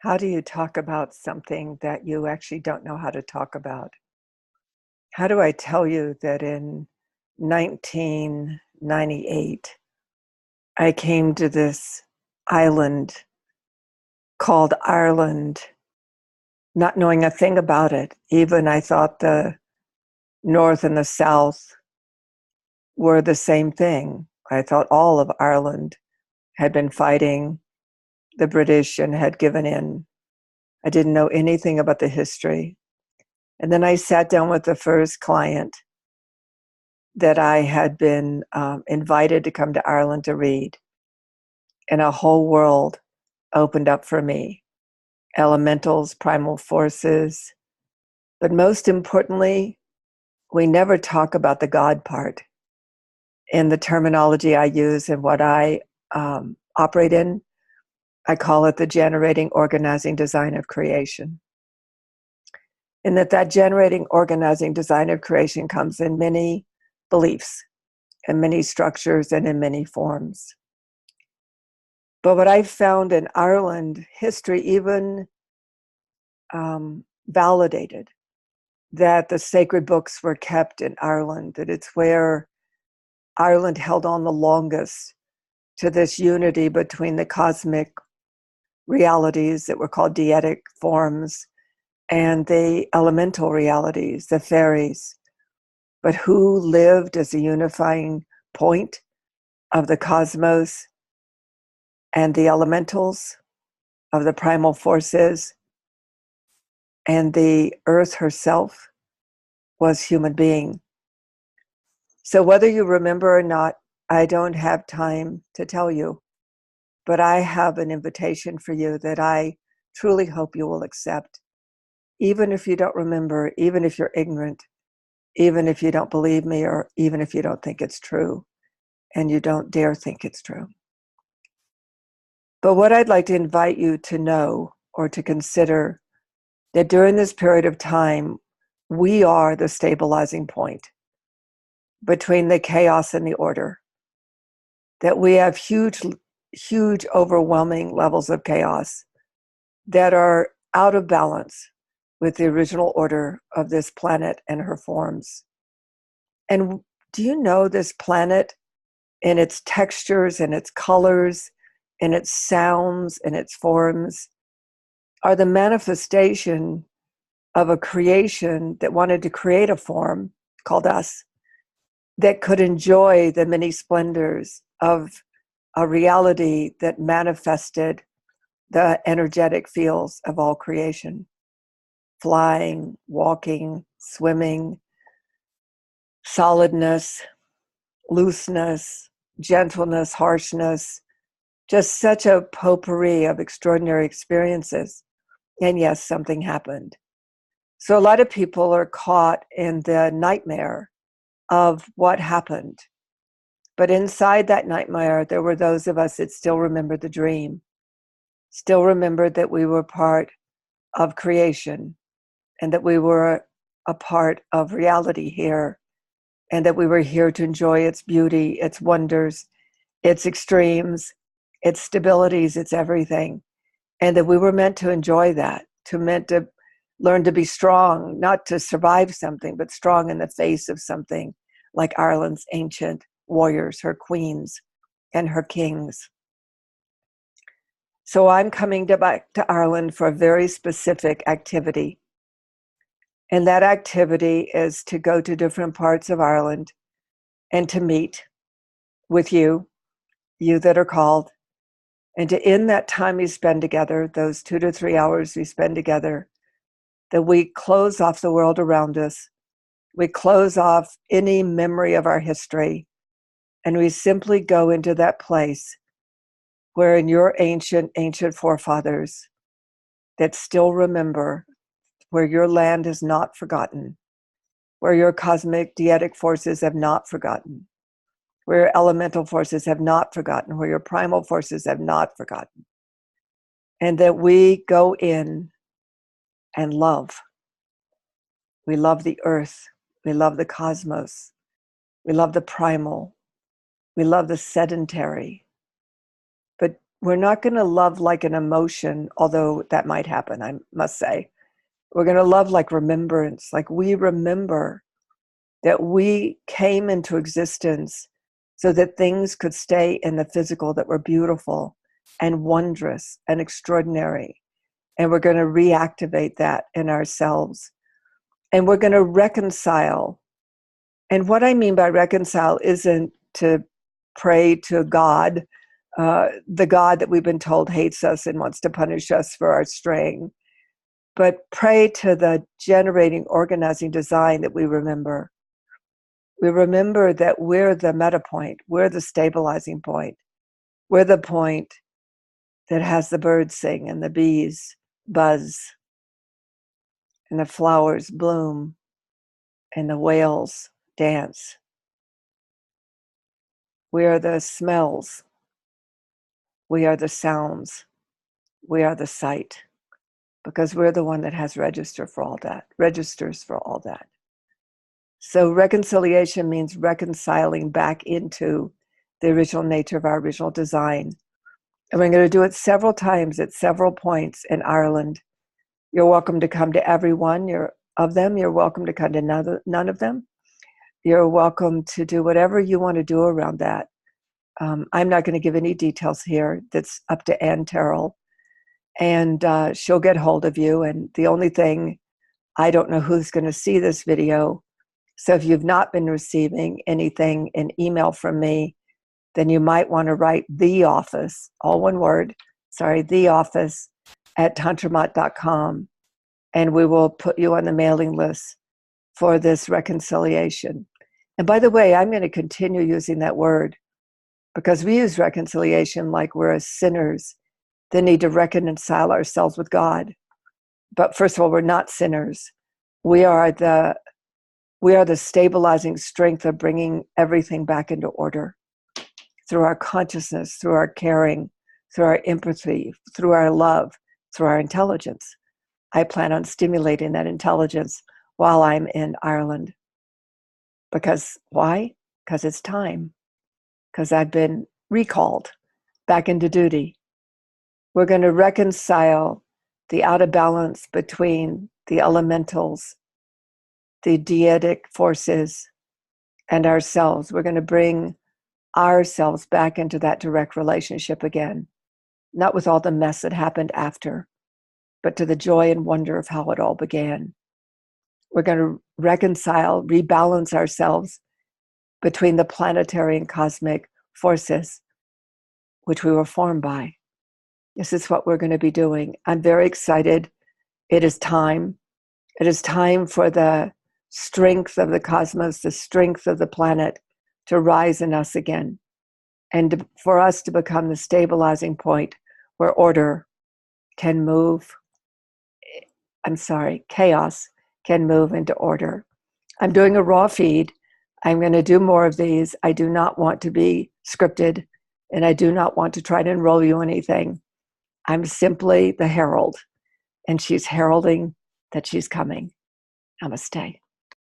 How do you talk about something that you actually don't know how to talk about? How do I tell you that in 1998, I came to this island called Ireland, not knowing a thing about it? Even I thought the North and the South were the same thing. I thought all of Ireland had been fighting the British and had given in. I didn't know anything about the history. And then I sat down with the first client that I had been invited to come to Ireland to read, and a whole world opened up for me. Elementals, primal forces, but most importantly, we never talk about the God part. In the terminology I use and what I operate in, I call it the generating, organizing, design of creation. And that generating, organizing, design of creation comes in many beliefs, in many structures, and in many forms. But what I found in Ireland, history even validated that the sacred books were kept in Ireland, that it's where Ireland held on the longest to this unity between the cosmic realities that were called deity forms and the elemental realities, the fairies, but who lived as a unifying point of the cosmos and the elementals, of the primal forces, and the earth herself was human being. So whether you remember or not, I don't have time to tell you, but I have an invitation for you that I truly hope you will accept. Even if you don't remember, even if you're ignorant, even if you don't believe me, or even if you don't think it's true, and you don't dare think it's true. But what I'd like to invite you to know or to consider, that during this period of time, we are the stabilizing point between the chaos and the order. That we have huge, overwhelming levels of chaos that are out of balance with the original order of this planet and her forms. And do you know this planet in its textures and its colors and its sounds and its forms are the manifestation of a creation that wanted to create a form called us that could enjoy the many splendors of a reality that manifested the energetic fields of all creation. Flying, walking, swimming, solidness, looseness, gentleness, harshness, just such a potpourri of extraordinary experiences. And yes, something happened. So a lot of people are caught in the nightmare of what happened. But inside that nightmare, there were those of us that still remembered the dream, still remembered that we were part of creation and that we were a part of reality here, and that we were here to enjoy its beauty, its wonders, its extremes, its stabilities, its everything. And that we were meant to enjoy that, meant to learn to be strong, not to survive something, but strong in the face of something like Ireland's ancient warriors, her queens and her kings. So I'm coming back to Ireland for a very specific activity. And that activity is to go to different parts of Ireland and to meet with you that are called, and to in that time we spend together, those 2 to 3 hours we spend together, that we close off the world around us. We close off any memory of our history, and we simply go into that place where in your ancient forefathers that still remember, where your land is not forgotten, where your cosmic deitic forces have not forgotten, where your elemental forces have not forgotten, where your primal forces have not forgotten. And that we go in and love. We love the earth. We love the cosmos. We love the primal. We love the sedentary. But we're not going to love like an emotion, although that might happen, I must say. We're going to love like remembrance, like we remember that we came into existence so that things could stay in the physical that were beautiful and wondrous and extraordinary. And we're going to reactivate that in ourselves. And we're going to reconcile. And what I mean by reconcile isn't to pray to God, the God that we've been told hates us and wants to punish us for our straying, but pray to the generating, organizing design that we remember. We remember that we're the meta point, we're the stabilizing point, we're the point that has the birds sing and the bees buzz and the flowers bloom and the whales dance. We are the smells, we are the sounds, we are the sight, because we're the one that has registers for all that. So reconciliation means reconciling back into the original nature of our original design. And we're going to do it several times at several points in Ireland. You're welcome to come to every one of them. You're welcome to come to none of them. You're welcome to do whatever you want to do around that. I'm not going to give any details here. That's up to Ann Terrell. And she'll get hold of you. And the only thing, I don't know who's going to see this video. So if you've not been receiving anything in email from me, then you might want to write the office, all one word, the office @tantramat.com. And we will put you on the mailing list for this reconciliation. And by the way, I'm going to continue using that word because we use reconciliation like we're as sinners that need to reconcile ourselves with God. But first of all, we're not sinners. We are the stabilizing strength of bringing everything back into order through our consciousness, through our caring, through our empathy, through our love, through our intelligence. I plan on stimulating that intelligence while I'm in Ireland. Because why? Because it's time. Because I've been recalled back into duty. We're going to reconcile the out of balance between the elementals, the deitic forces, and ourselves. We're going to bring ourselves back into that direct relationship again, not with all the mess that happened after, but to the joy and wonder of how it all began. We're going to reconcile, rebalance ourselves between the planetary and cosmic forces which we were formed by. This is what we're going to be doing. I'm very excited. It is time. It is time for the strength of the cosmos, the strength of the planet to rise in us again, and for us to become the stabilizing point where chaos can move into order. I'm doing a raw feed. I'm going to do more of these. I do not want to be scripted, and I do not want to try to enroll you in anything. I'm simply the herald, and she's heralding that she's coming. Namaste.